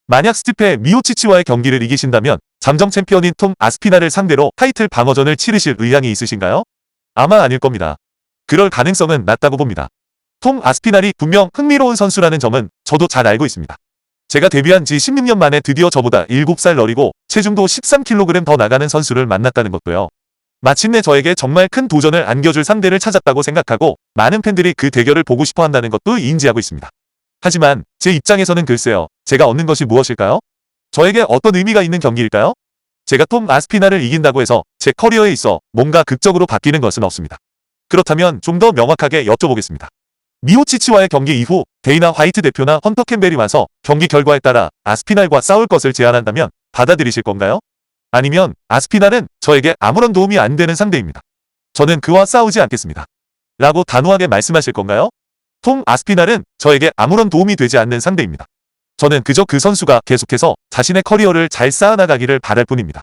만약 스티페 미오치치와의 경기를 이기신다면 잠정 챔피언인 톰 아스피날을 상대로 타이틀 방어전을 치르실 의향이 있으신가요? 아마 아닐 겁니다. 그럴 가능성은 낮다고 봅니다. 톰 아스피날이 분명 흥미로운 선수라는 점은 저도 잘 알고 있습니다. 제가 데뷔한 지 16년 만에 드디어 저보다 7살 어리고 체중도 13kg 더 나가는 선수를 만났다는 것도요. 마침내 저에게 정말 큰 도전을 안겨줄 상대를 찾았다고 생각하고 많은 팬들이 그 대결을 보고 싶어 한다는 것도 인지하고 있습니다. 하지만 제 입장에서는 글쎄요. 제가 얻는 것이 무엇일까요? 저에게 어떤 의미가 있는 경기일까요? 제가 톰 아스피날을 이긴다고 해서 제 커리어에 있어 뭔가 극적으로 바뀌는 것은 없습니다. 그렇다면 좀 더 명확하게 여쭤보겠습니다. 미오치치와의 경기 이후 데이나 화이트 대표나 헌터 캠벨이 와서 경기 결과에 따라 아스피날과 싸울 것을 제안한다면 받아들이실 건가요? 아니면 아스피날은 저에게 아무런 도움이 안 되는 상대입니다. 저는 그와 싸우지 않겠습니다. 라고 단호하게 말씀하실 건가요? 톰 아스피날은 저에게 아무런 도움이 되지 않는 상대입니다. 저는 그저 그 선수가 계속해서 자신의 커리어를 잘 쌓아나가기를 바랄 뿐입니다.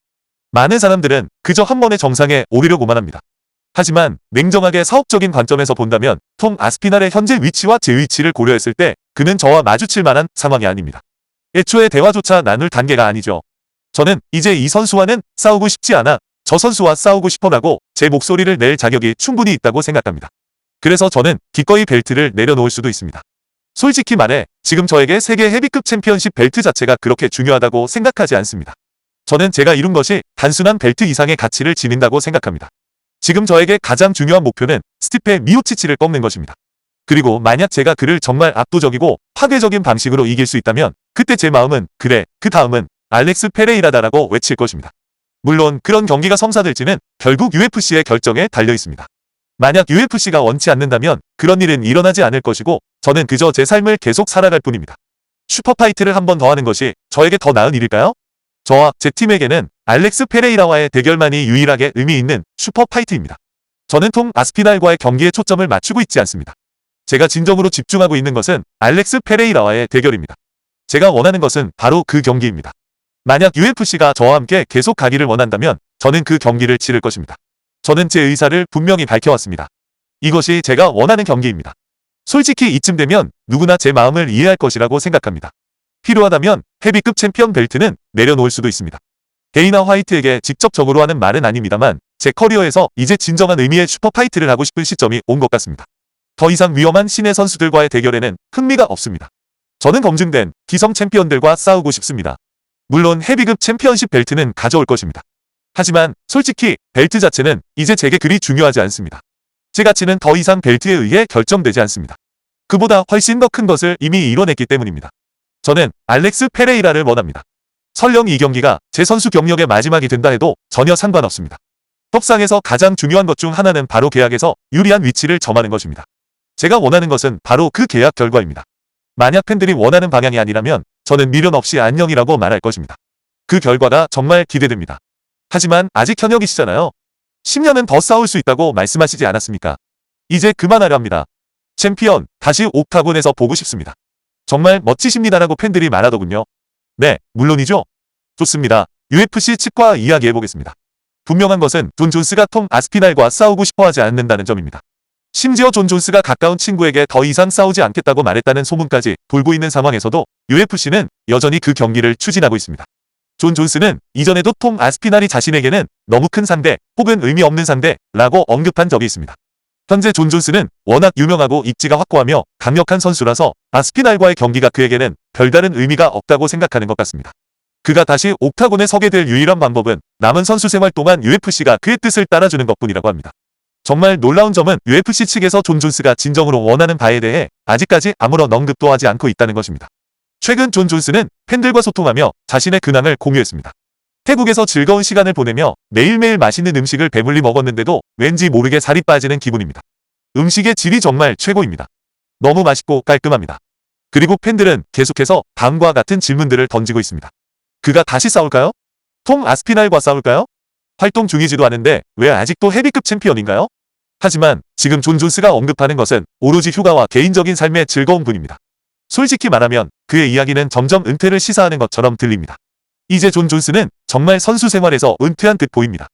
많은 사람들은 그저 한 번의 정상에 오르려고만 합니다. 하지만 냉정하게 사업적인 관점에서 본다면 톰 아스피날의 현재 위치와 제 위치를 고려했을 때 그는 저와 마주칠 만한 상황이 아닙니다. 애초에 대화조차 나눌 단계가 아니죠. 저는 이제 이 선수와는 싸우고 싶지 않아 저 선수와 싸우고 싶어라고 제 목소리를 낼 자격이 충분히 있다고 생각합니다. 그래서 저는 기꺼이 벨트를 내려놓을 수도 있습니다. 솔직히 말해 지금 저에게 세계 헤비급 챔피언십 벨트 자체가 그렇게 중요하다고 생각하지 않습니다. 저는 제가 이룬 것이 단순한 벨트 이상의 가치를 지닌다고 생각합니다. 지금 저에게 가장 중요한 목표는 스티페 미오치치를 꺾는 것입니다. 그리고 만약 제가 그를 정말 압도적이고 파괴적인 방식으로 이길 수 있다면 그때 제 마음은 그래, 그 다음은 알렉스 페레이라다라고 외칠 것입니다. 물론 그런 경기가 성사될지는 결국 UFC의 결정에 달려 있습니다. 만약 UFC가 원치 않는다면 그런 일은 일어나지 않을 것이고 저는 그저 제 삶을 계속 살아갈 뿐입니다. 슈퍼파이트를 한 번 더 하는 것이 저에게 더 나은 일일까요? 저와 제 팀에게는 알렉스 페레이라와의 대결만이 유일하게 의미 있는 슈퍼파이트입니다. 저는 톰 아스피날과의 경기에 초점을 맞추고 있지 않습니다. 제가 진정으로 집중하고 있는 것은 알렉스 페레이라와의 대결입니다. 제가 원하는 것은 바로 그 경기입니다. 만약 UFC가 저와 함께 계속 가기를 원한다면 저는 그 경기를 치를 것입니다. 저는 제 의사를 분명히 밝혀왔습니다. 이것이 제가 원하는 경기입니다. 솔직히 이쯤 되면 누구나 제 마음을 이해할 것이라고 생각합니다. 필요하다면 헤비급 챔피언 벨트는 내려놓을 수도 있습니다. 데이나 화이트에게 직접적으로 하는 말은 아닙니다만 제 커리어에서 이제 진정한 의미의 슈퍼파이트를 하고 싶은 시점이 온 것 같습니다. 더 이상 위험한 신의 선수들과의 대결에는 흥미가 없습니다. 저는 검증된 기성 챔피언들과 싸우고 싶습니다. 물론 헤비급 챔피언십 벨트는 가져올 것입니다. 하지만 솔직히 벨트 자체는 이제 제게 그리 중요하지 않습니다. 제 가치는 더 이상 벨트에 의해 결정되지 않습니다. 그보다 훨씬 더 큰 것을 이미 이뤄냈기 때문입니다. 저는 알렉스 페레이라를 원합니다. 설령 이 경기가 제 선수 경력의 마지막이 된다 해도 전혀 상관없습니다. 협상에서 가장 중요한 것 중 하나는 바로 계약에서 유리한 위치를 점하는 것입니다. 제가 원하는 것은 바로 그 계약 결과입니다. 만약 팬들이 원하는 방향이 아니라면 저는 미련 없이 안녕이라고 말할 것입니다. 그 결과가 정말 기대됩니다. 하지만 아직 현역이시잖아요. 10년은 더 싸울 수 있다고 말씀하시지 않았습니까? 이제 그만하려 합니다. 챔피언, 다시 옥타곤에서 보고 싶습니다. 정말 멋지십니다라고 팬들이 말하더군요. 네, 물론이죠. 좋습니다. UFC 측과 이야기해보겠습니다. 분명한 것은 존 존스가 톰 아스피날과 싸우고 싶어하지 않는다는 점입니다. 심지어 존 존스가 가까운 친구에게 더 이상 싸우지 않겠다고 말했다는 소문까지 돌고 있는 상황에서도 UFC는 여전히 그 경기를 추진하고 있습니다. 존 존스는 이전에도 톰 아스피날이 자신에게는 너무 큰 상대 혹은 의미 없는 상대라고 언급한 적이 있습니다. 현재 존 존스는 워낙 유명하고 입지가 확고하며 강력한 선수라서 아스피날과의 경기가 그에게는 별다른 의미가 없다고 생각하는 것 같습니다. 그가 다시 옥타곤에 서게 될 유일한 방법은 남은 선수 생활 동안 UFC가 그의 뜻을 따라주는 것뿐이라고 합니다. 정말 놀라운 점은 UFC 측에서 존 존스가 진정으로 원하는 바에 대해 아직까지 아무런 언급도 하지 않고 있다는 것입니다. 최근 존 존스는 팬들과 소통하며 자신의 근황을 공유했습니다. 태국에서 즐거운 시간을 보내며 매일매일 맛있는 음식을 배불리 먹었는데도 왠지 모르게 살이 빠지는 기분입니다. 음식의 질이 정말 최고입니다. 너무 맛있고 깔끔합니다. 그리고 팬들은 계속해서 다음과 같은 질문들을 던지고 있습니다. 그가 다시 싸울까요? 톰 아스피날과 싸울까요? 활동 중이지도 않은데 왜 아직도 헤비급 챔피언인가요? 하지만 지금 존 존스가 언급하는 것은 오로지 휴가와 개인적인 삶의 즐거운 분입니다. 솔직히 말하면 그의 이야기는 점점 은퇴를 시사하는 것처럼 들립니다. 이제 존 존스는 정말 선수 생활에서 은퇴한 듯 보입니다.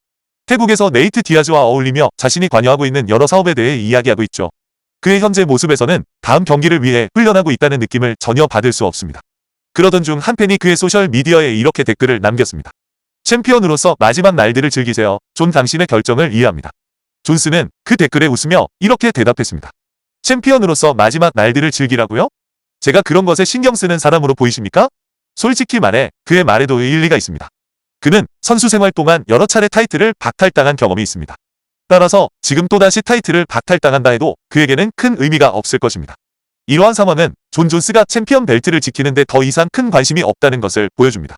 태국에서 네이트 디아즈와 어울리며 자신이 관여하고 있는 여러 사업에 대해 이야기하고 있죠. 그의 현재 모습에서는 다음 경기를 위해 훈련하고 있다는 느낌을 전혀 받을 수 없습니다. 그러던 중 한 팬이 그의 소셜미디어에 이렇게 댓글을 남겼습니다. 챔피언으로서 마지막 날들을 즐기세요. 존 당신의 결정을 이해합니다. 존스는 그 댓글에 웃으며 이렇게 대답했습니다. 챔피언으로서 마지막 날들을 즐기라고요? 제가 그런 것에 신경 쓰는 사람으로 보이십니까? 솔직히 말해 그의 말에도 일리가 있습니다. 그는 선수 생활 동안 여러 차례 타이틀을 박탈당한 경험이 있습니다. 따라서 지금 또다시 타이틀을 박탈당한다 해도 그에게는 큰 의미가 없을 것입니다. 이러한 상황은 존 존스가 챔피언 벨트를 지키는데 더 이상 큰 관심이 없다는 것을 보여줍니다.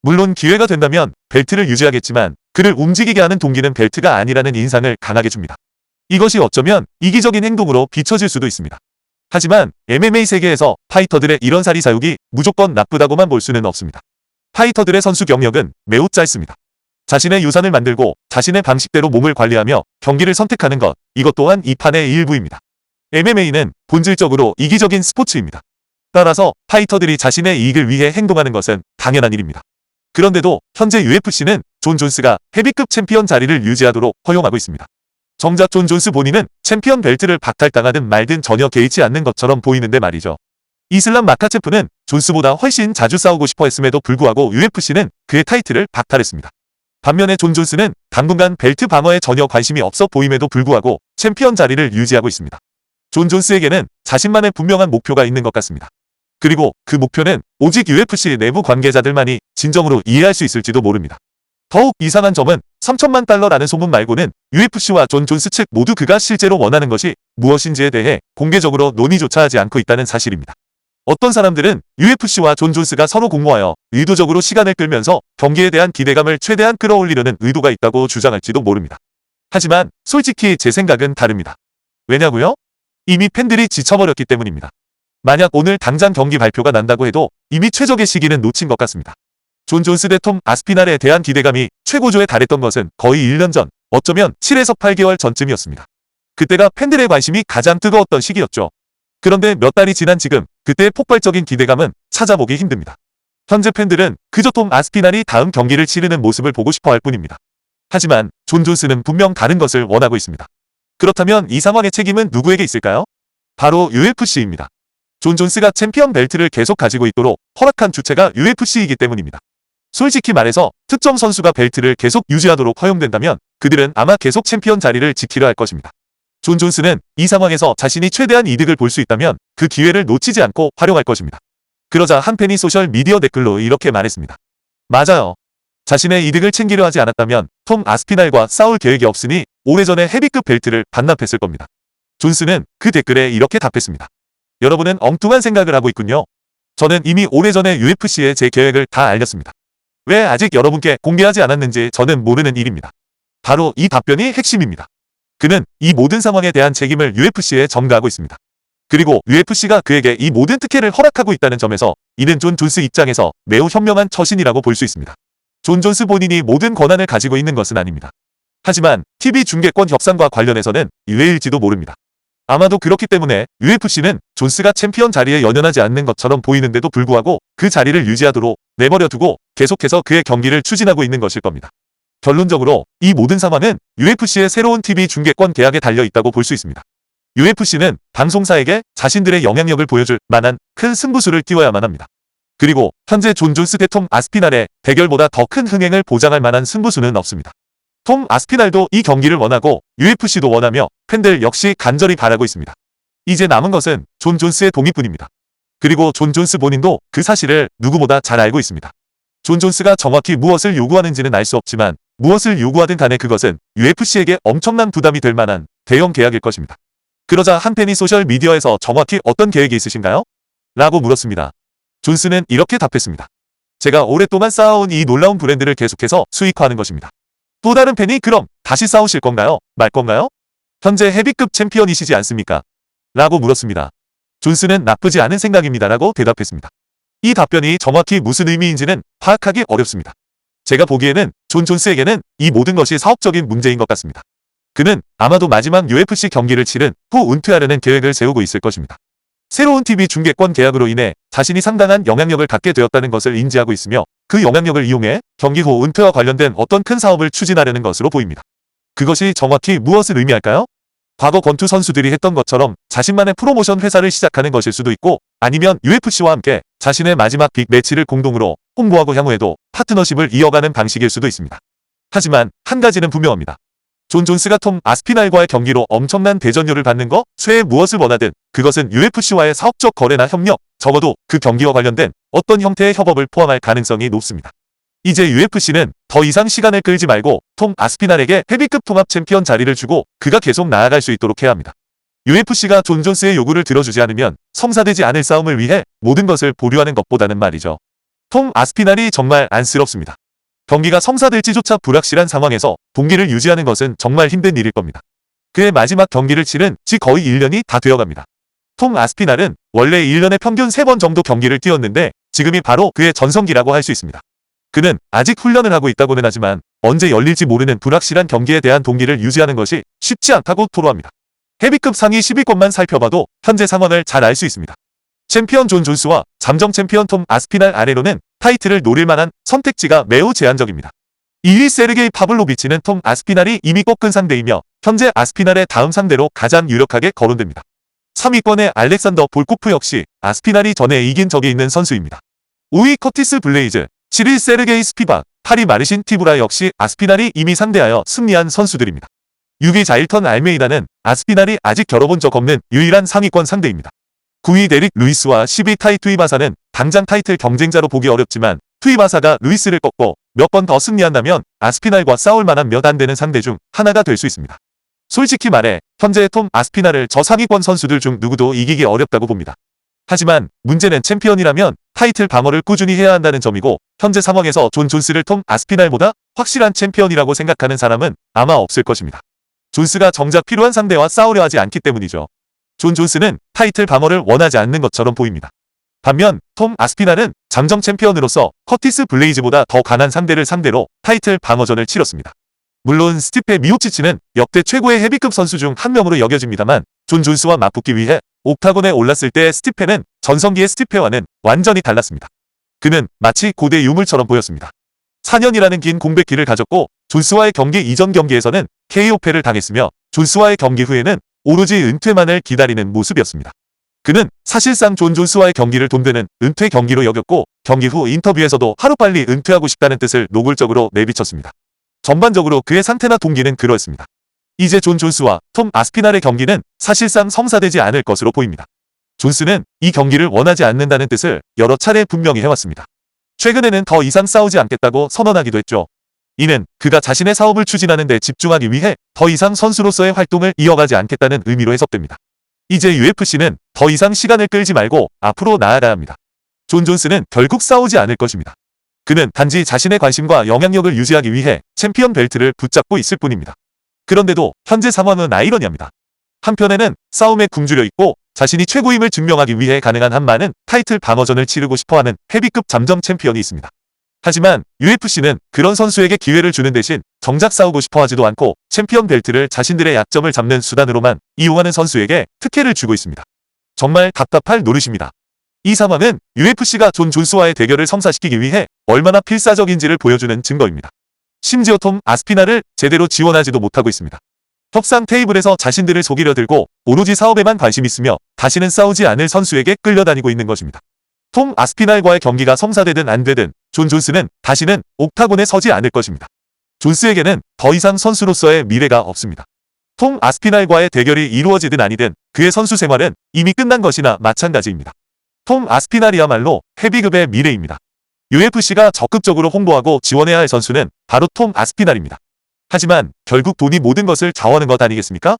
물론 기회가 된다면 벨트를 유지하겠지만 그를 움직이게 하는 동기는 벨트가 아니라는 인상을 강하게 줍니다. 이것이 어쩌면 이기적인 행동으로 비춰질 수도 있습니다. 하지만 MMA 세계에서 파이터들의 이런 사리 사욕이 무조건 나쁘다고만 볼 수는 없습니다. 파이터들의 선수 경력은 매우 짧습니다. 자신의 유산을 만들고 자신의 방식대로 몸을 관리하며 경기를 선택하는 것, 이것 또한 이 판의 일부입니다. MMA는 본질적으로 이기적인 스포츠입니다. 따라서 파이터들이 자신의 이익을 위해 행동하는 것은 당연한 일입니다. 그런데도 현재 UFC는 존 존스가 헤비급 챔피언 자리를 유지하도록 허용하고 있습니다. 정작 존 존스 본인은 챔피언 벨트를 박탈당하든 말든 전혀 개의치 않는 것처럼 보이는데 말이죠. 이슬람 마카체프는 존스보다 훨씬 자주 싸우고 싶어 했음에도 불구하고 UFC는 그의 타이틀을 박탈했습니다. 반면에 존 존스는 당분간 벨트 방어에 전혀 관심이 없어 보임에도 불구하고 챔피언 자리를 유지하고 있습니다. 존 존스에게는 자신만의 분명한 목표가 있는 것 같습니다. 그리고 그 목표는 오직 UFC 내부 관계자들만이 진정으로 이해할 수 있을지도 모릅니다. 더욱 이상한 점은 3천만 달러라는 소문 말고는 UFC와 존 존스 측 모두 그가 실제로 원하는 것이 무엇인지에 대해 공개적으로 논의조차 하지 않고 있다는 사실입니다. 어떤 사람들은 UFC와 존 존스가 서로 공모하여 의도적으로 시간을 끌면서 경기에 대한 기대감을 최대한 끌어올리려는 의도가 있다고 주장할지도 모릅니다. 하지만 솔직히 제 생각은 다릅니다. 왜냐고요? 이미 팬들이 지쳐버렸기 때문입니다. 만약 오늘 당장 경기 발표가 난다고 해도 이미 최적의 시기는 놓친 것 같습니다. 존 존스 대 톰 아스피날에 대한 기대감이 최고조에 달했던 것은 거의 1년 전, 어쩌면 7에서 8개월 전쯤이었습니다. 그때가 팬들의 관심이 가장 뜨거웠던 시기였죠. 그런데 몇 달이 지난 지금, 그때의 폭발적인 기대감은 찾아보기 힘듭니다. 현재 팬들은 그저 톰 아스피날이 다음 경기를 치르는 모습을 보고 싶어 할 뿐입니다. 하지만 존 존스는 분명 다른 것을 원하고 있습니다. 그렇다면 이 상황의 책임은 누구에게 있을까요? 바로 UFC입니다. 존 존스가 챔피언 벨트를 계속 가지고 있도록 허락한 주체가 UFC이기 때문입니다. 솔직히 말해서 특정 선수가 벨트를 계속 유지하도록 허용된다면 그들은 아마 계속 챔피언 자리를 지키려 할 것입니다. 존 존스는 이 상황에서 자신이 최대한 이득을 볼 수 있다면 그 기회를 놓치지 않고 활용할 것입니다. 그러자 한 팬이 소셜미디어 댓글로 이렇게 말했습니다. 맞아요. 자신의 이득을 챙기려 하지 않았다면 톰 아스피날과 싸울 계획이 없으니 오래전에 헤비급 벨트를 반납했을 겁니다. 존스는 그 댓글에 이렇게 답했습니다. 여러분은 엉뚱한 생각을 하고 있군요. 저는 이미 오래전에 UFC에 제 계획을 다 알렸습니다. 왜 아직 여러분께 공개하지 않았는지 저는 모르는 일입니다. 바로 이 답변이 핵심입니다. 그는 이 모든 상황에 대한 책임을 UFC에 전가하고 있습니다. 그리고 UFC가 그에게 이 모든 특혜를 허락하고 있다는 점에서 이는 존 존스 입장에서 매우 현명한 처신이라고 볼 수 있습니다. 존 존스 본인이 모든 권한을 가지고 있는 것은 아닙니다. 하지만 TV 중계권 협상과 관련해서는 의외일지도 모릅니다. 아마도 그렇기 때문에 UFC는 존스가 챔피언 자리에 연연하지 않는 것처럼 보이는데도 불구하고 그 자리를 유지하도록 내버려 두고 계속해서 그의 경기를 추진하고 있는 것일 겁니다. 결론적으로 이 모든 상황은 UFC의 새로운 TV 중계권 계약에 달려 있다고 볼 수 있습니다. UFC는 방송사에게 자신들의 영향력을 보여줄 만한 큰 승부수를 띄워야만 합니다. 그리고 현재 존 존스 대 톰 아스피날의 대결보다 더 큰 흥행을 보장할 만한 승부수는 없습니다. 톰 아스피날도 이 경기를 원하고 UFC도 원하며 팬들 역시 간절히 바라고 있습니다. 이제 남은 것은 존 존스의 동의뿐입니다. 그리고 존 존스 본인도 그 사실을 누구보다 잘 알고 있습니다. 존 존스가 정확히 무엇을 요구하는지는 알 수 없지만 무엇을 요구하든 간에 그것은 UFC에게 엄청난 부담이 될 만한 대형 계약일 것입니다. 그러자 한 팬이 소셜미디어에서 정확히 어떤 계획이 있으신가요? 라고 물었습니다. 존스는 이렇게 답했습니다. 제가 오랫동안 쌓아온 이 놀라운 브랜드를 계속해서 수익화하는 것입니다. 또 다른 팬이 그럼 다시 싸우실 건가요? 말 건가요? 현재 헤비급 챔피언이시지 않습니까? 라고 물었습니다. 존스는 나쁘지 않은 생각입니다. 라고 대답했습니다. 이 답변이 정확히 무슨 의미인지는 파악하기 어렵습니다. 제가 보기에는 존 존스에게는 이 모든 것이 사업적인 문제인 것 같습니다. 그는 아마도 마지막 UFC 경기를 치른 후 은퇴하려는 계획을 세우고 있을 것입니다. 새로운 TV 중계권 계약으로 인해 자신이 상당한 영향력을 갖게 되었다는 것을 인지하고 있으며 그 영향력을 이용해 경기 후 은퇴와 관련된 어떤 큰 사업을 추진하려는 것으로 보입니다. 그것이 정확히 무엇을 의미할까요? 과거 권투 선수들이 했던 것처럼 자신만의 프로모션 회사를 시작하는 것일 수도 있고 아니면 UFC와 함께 자신의 마지막 빅 매치를 공동으로 홍보하고 향후에도 파트너십을 이어가는 방식일 수도 있습니다. 하지만 한 가지는 분명합니다. 존 존스가 톰 아스피날과의 경기로 엄청난 대전료를 받는 거 최애 무엇을 원하든 그것은 UFC와의 사업적 거래나 협력, 적어도 그 경기와 관련된 어떤 형태의 협업을 포함할 가능성이 높습니다. 이제 UFC는 더 이상 시간을 끌지 말고 톰 아스피날에게 헤비급 통합 챔피언 자리를 주고 그가 계속 나아갈 수 있도록 해야 합니다. UFC가 존 존스의 요구를 들어주지 않으면 성사되지 않을 싸움을 위해 모든 것을 보류하는 것보다는 말이죠. 톰 아스피날이 정말 안쓰럽습니다. 경기가 성사될지조차 불확실한 상황에서 동기를 유지하는 것은 정말 힘든 일일 겁니다. 그의 마지막 경기를 치른 지 거의 1년이 다 되어갑니다. 톰 아스피날은 원래 1년에 평균 3번 정도 경기를 뛰었는데 지금이 바로 그의 전성기라고 할 수 있습니다. 그는 아직 훈련을 하고 있다고는 하지만 언제 열릴지 모르는 불확실한 경기에 대한 동기를 유지하는 것이 쉽지 않다고 토로합니다. 헤비급 상위 10위권만 살펴봐도 현재 상황을 잘 알 수 있습니다. 챔피언 존 존스와 잠정 챔피언 톰 아스피날 아래로는 타이틀을 노릴 만한 선택지가 매우 제한적입니다. 2위 세르게이 파블로비치는 톰 아스피날이 이미 꺾은 상대이며 현재 아스피날의 다음 상대로 가장 유력하게 거론됩니다. 3위권의 알렉산더 볼코프 역시 아스피날이 전에 이긴 적이 있는 선수입니다. 5위 커티스 블레이즈, 7위 세르게이 스피박, 8위 마르신 티브라 역시 아스피날이 이미 상대하여 승리한 선수들입니다. 6위 자일턴 알메이다는 아스피날이 아직 겨뤄본 적 없는 유일한 상위권 상대입니다. 9위 데릭 루이스와 10위 타이 투이바사는 당장 타이틀 경쟁자로 보기 어렵지만 투이바사가 루이스를 꺾고 몇 번 더 승리한다면 아스피날과 싸울 만한 몇 안 되는 상대 중 하나가 될 수 있습니다. 솔직히 말해 현재의 톰 아스피날을 저 상위권 선수들 중 누구도 이기기 어렵다고 봅니다. 하지만 문제는 챔피언이라면 타이틀 방어를 꾸준히 해야 한다는 점이고 현재 상황에서 존 존스를 톰 아스피날보다 확실한 챔피언이라고 생각하는 사람은 아마 없을 것입니다. 존스가 정작 필요한 상대와 싸우려 하지 않기 때문이죠. 존 존스는 타이틀 방어를 원하지 않는 것처럼 보입니다. 반면 톰 아스피날은 잠정 챔피언으로서 커티스 블레이즈보다 더 강한 상대를 상대로 타이틀 방어전을 치렀습니다. 물론 스티페 미오치치는 역대 최고의 헤비급 선수 중 한 명으로 여겨집니다만 존 존스와 맞붙기 위해 옥타곤에 올랐을 때의 스티페는 전성기의 스티페와는 완전히 달랐습니다. 그는 마치 고대 유물처럼 보였습니다. 4년이라는 긴 공백기를 가졌고 존스와의 경기 이전 경기에서는 KO패를 당했으며 존스와의 경기 후에는 오로지 은퇴만을 기다리는 모습이었습니다. 그는 사실상 존 존스와의 경기를 돈되는 은퇴 경기로 여겼고 경기 후 인터뷰에서도 하루빨리 은퇴하고 싶다는 뜻을 노골적으로 내비쳤습니다. 전반적으로 그의 상태나 동기는 그러했습니다. 이제 존 존스와 톰 아스피날의 경기는 사실상 성사되지 않을 것으로 보입니다. 존스는 이 경기를 원하지 않는다는 뜻을 여러 차례 분명히 해왔습니다. 최근에는 더 이상 싸우지 않겠다고 선언하기도 했죠. 이는 그가 자신의 사업을 추진하는 데 집중하기 위해 더 이상 선수로서의 활동을 이어가지 않겠다는 의미로 해석됩니다. 이제 UFC는 더 이상 시간을 끌지 말고 앞으로 나아가야 합니다. 존 존스는 결국 싸우지 않을 것입니다. 그는 단지 자신의 관심과 영향력을 유지하기 위해 챔피언 벨트를 붙잡고 있을 뿐입니다. 그런데도 현재 상황은 아이러니합니다. 한편에는 싸움에 굶주려 있고 자신이 최고임을 증명하기 위해 가능한 한 많은 타이틀 방어전을 치르고 싶어하는 헤비급 잠정 챔피언이 있습니다. 하지만 UFC는 그런 선수에게 기회를 주는 대신 정작 싸우고 싶어하지도 않고 챔피언 벨트를 자신들의 약점을 잡는 수단으로만 이용하는 선수에게 특혜를 주고 있습니다. 정말 답답할 노릇입니다. 이 상황은 UFC가 존 존스와의 대결을 성사시키기 위해 얼마나 필사적인지를 보여주는 증거입니다. 심지어 톰 아스피날을 제대로 지원하지도 못하고 있습니다. 협상 테이블에서 자신들을 속이려 들고 오로지 사업에만 관심 있으며 다시는 싸우지 않을 선수에게 끌려다니고 있는 것입니다. 톰 아스피날과의 경기가 성사되든 안 되든 존 존스는 다시는 옥타곤에 서지 않을 것입니다. 존스에게는 더 이상 선수로서의 미래가 없습니다. 톰 아스피날과의 대결이 이루어지든 아니든 그의 선수 생활은 이미 끝난 것이나 마찬가지입니다. 톰 아스피날이야말로 헤비급의 미래입니다. UFC가 적극적으로 홍보하고 지원해야 할 선수는 바로 톰 아스피날입니다. 하지만 결국 돈이 모든 것을 좌우하는 것 아니겠습니까?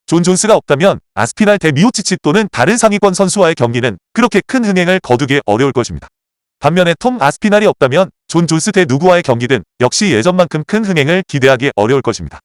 존 존스가 없다면 아스피날 대 미오치치 또는 다른 상위권 선수와의 경기는 그렇게 큰 흥행을 거두기 어려울 것입니다. 반면에 톰 아스피날이 없다면 존 존스 대 누구와의 경기든 역시 예전만큼 큰 흥행을 기대하기 어려울 것입니다.